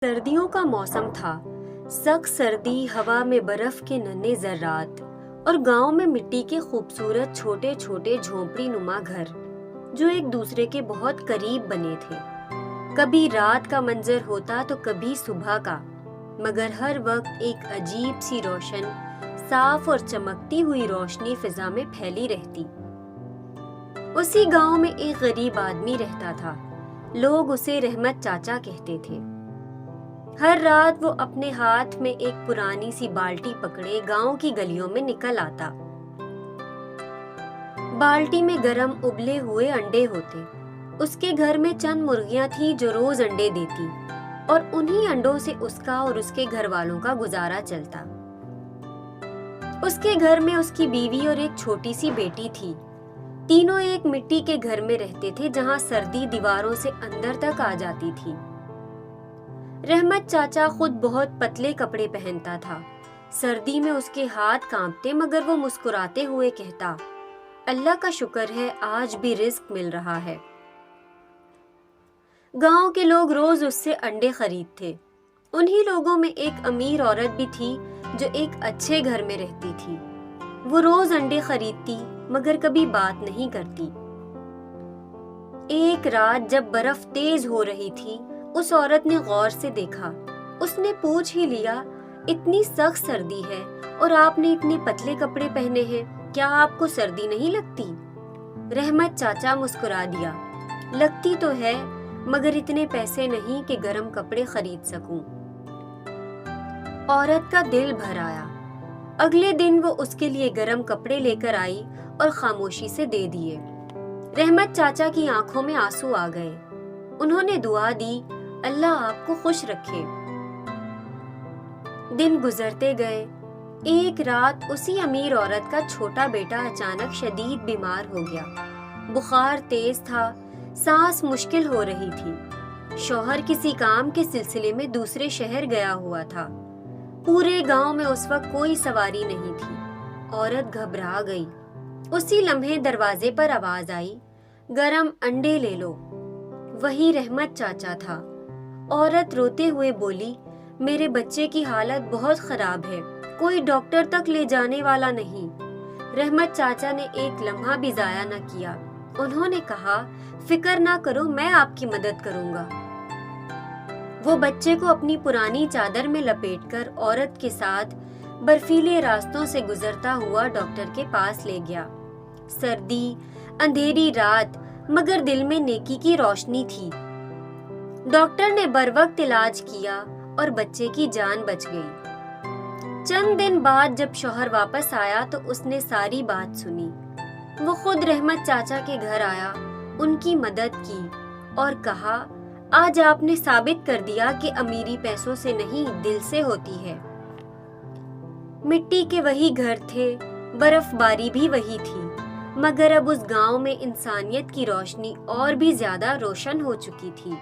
सर्दियों का मौसम था। सख्त सर्दी, हवा में बर्फ के नन्हे जर्रात और गांव में मिट्टी के खूबसूरत छोटे छोटे झोंपड़ी नुमा घर जो एक दूसरे के बहुत करीब बने थे। कभी रात का मंजर होता तो कभी सुबह का, मगर हर वक्त एक अजीब सी रोशन, साफ और चमकती हुई रोशनी फिजा में फैली रहती। उसी गांव में एक गरीब आदमी रहता था। लोग उसे रहमत चाचा कहते थे। हर रात वो अपने हाथ में एक पुरानी सी बाल्टी पकड़े गांव की गलियों में निकल आता। बाल्टी में गरम उबले हुए अंडे होते। उसके घर में चंद मुर्गियां थी जो रोज अंडे देती और उन्हीं अंडों से उसका और उसके घर वालों का गुजारा चलता। उसके घर में उसकी बीवी और एक छोटी सी बेटी थी। तीनों एक मिट्टी के घर में रहते थे जहां सर्दी दीवारों से अंदर तक आ जाती थी। रहमत चाचा खुद बहुत पतले कपड़े पहनता था। सर्दी में उसके हाथ कांपते, मगर वो मुस्कुराते हुए कहता, अल्लाह का शुक्र है आज भी रिस्क मिल रहा है। गांव के लोग रोज उससे अंडे खरीदते। उन्हीं लोगों में एक अमीर औरत भी थी जो एक अच्छे घर में रहती थी। वो रोज अंडे खरीदती, मगर कभी बात नहीं करती। एक रात जब बर्फ तेज हो रही थी, उस औरत ने गौर से देखा। उसने पूछ ही लिया, इतनी सख्त सर्दी है और आपने इतने पतले कपड़े पहने हैं, क्या आपको सर्दी नहीं लगती? रहमत चाचा मुस्कुरा दिया, लगती तो है, मगर इतने पैसे नहीं कि गर्म कपड़े खरीद सकूं। औरत का दिल भर आया। अगले दिन वो उसके लिए गर्म कपड़े लेकर आई और खामोशी से दे दिए। रहमत चाचा की आंखों में आंसू आ गए। उन्होंने दुआ दी, अल्लाह आपको खुश रखे। दिन गुजरते गए। एक रात उसी अमीर औरत का छोटा बेटा अचानक शदीद बीमार हो गया। बुखार तेज था, सांस मुश्किल हो रही थी। शौहर किसी काम के सिलसिले में दूसरे शहर गया हुआ था। पूरे गांव में उस वक्त कोई सवारी नहीं थी। औरत घबरा गई। उसी लम्हे दरवाजे पर आवाज आई, गरम अंडे ले लो। वही रहमत चाचा था। औरत रोते हुए बोली, मेरे बच्चे की हालत बहुत खराब है, कोई डॉक्टर तक ले जाने वाला नहीं। रहमत चाचा ने एक लम्हा भी जाया न किया। उन्होंने कहा, फिक्र ना करो, मैं आपकी मदद करूंगा। वो बच्चे को अपनी पुरानी चादर में लपेटकर औरत के साथ बर्फीले रास्तों से गुजरता हुआ डॉक्टर के पास ले गया। सर्दी, अंधेरी रात, मगर दिल में नेकी की रोशनी थी। डॉक्टर ने बरवक्त इलाज किया और बच्चे की जान बच गई। चंद दिन बाद जब शौहर वापस आया तो उसने सारी बात सुनी। वो खुद रहमत चाचा के घर आया, उनकी मदद की और कहा, आज आपने साबित कर दिया कि अमीरी पैसों से नहीं, दिल से होती है। मिट्टी के वही घर थे, बर्फबारी भी वही थी, मगर अब उस गांव में इंसानियत की रोशनी और भी ज्यादा रोशन हो चुकी थी।